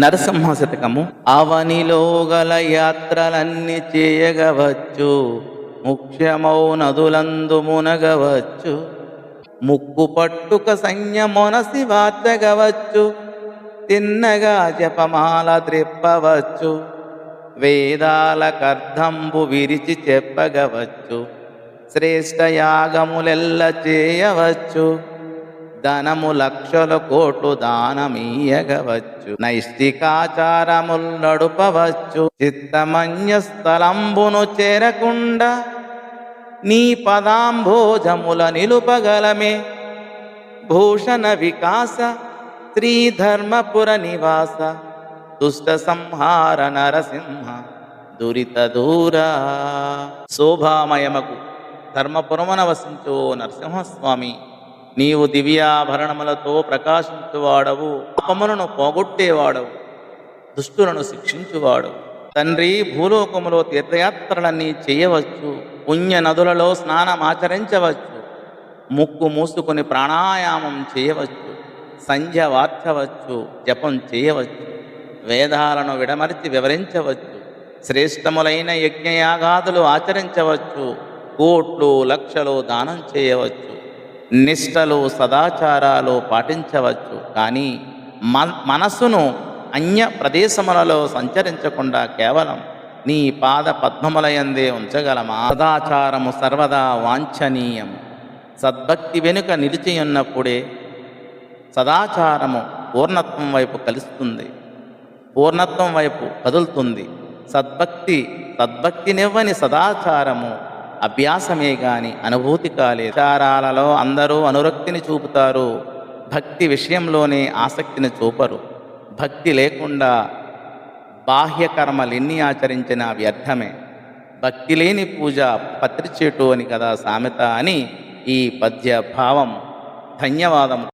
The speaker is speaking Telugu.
నరసింహ శతకము. అవనిలో గల యాత్రలన్నీ చేయగవచ్చు, ముఖ్యమౌ నదులందు మునగవచ్చు. ముక్కు పట్టుక సైన్యమొనసి వార్చగవచ్చు, తిన్నగా జపమాల త్రిప్పవచ్చు. వేదాల కర్ధంబు విరిచి చెప్పగవచ్చు, శ్రేష్ఠ యాగములెల్ల చేయవచ్చు. ధనము లక్షల కోట్లు దానమీయగవచ్చు, నైష్టికాచారముల్ నడుపవచ్చు. చిత్తమన్య స్థలంబును చేరకుండా నీ పదాంభోజముల నిలుపగలమే. భూషణ వికాస శ్రీధర్మపుర నివాస, దుష్ట సంహార నరసింహ దురిత దూరా. శోభామయమకు ధర్మపురమున వసించు నరసింహస్వామి, నీవు దివ్యాభరణములతో ప్రకాశించువాడవు, పాపములను పోగొట్టేవాడవు, దుష్టులను శిక్షించువాడవు. తండ్రి, భూలోకములో తీర్థయాత్రలన్నీ చేయవచ్చు, పుణ్య నదులలో స్నానమాచరించవచ్చు, ముక్కు మూసుకొని ప్రాణాయామం చేయవచ్చు, సంధ్య వార్చవచ్చు, జపం చేయవచ్చు, వేదాలను విడమర్చి వివరించవచ్చు, శ్రేష్టములైన యజ్ఞయాగాదులు ఆచరించవచ్చు, కోట్లు లక్షలు దానం చేయవచ్చు, నిష్టలు సదాచారాలు పాటించవచ్చు. కానీ మనస్సును అన్య ప్రదేశములలో సంచరించకుండా కేవలం నీ పాద పద్మములయందే ఉంచగలమా? సదాచారము సర్వదా వాంఛనీయము. సద్భక్తి వెనుక నిలిచియున్నప్పుడే సదాచారము పూర్ణత్వం వైపు కలుస్తుంది, పూర్ణత్వం వైపు కదులుతుంది. సద్భక్తినివ్వని సదాచారము అభ్యాసమే గాని అనుభూతి కాలే. ఆచారాలలో అందరూ అనురక్తిని చూపుతారు, భక్తి విషయంలోనే ఆసక్తిని చూపరు. భక్తి లేకుండా బాహ్యకర్మలెన్ని ఆచరించిన వ్యర్థమే. భక్తి లేని పూజ పత్రిచేటు అని కదా సామెత అని ఈ పద్య భావం. ధన్యవాదము.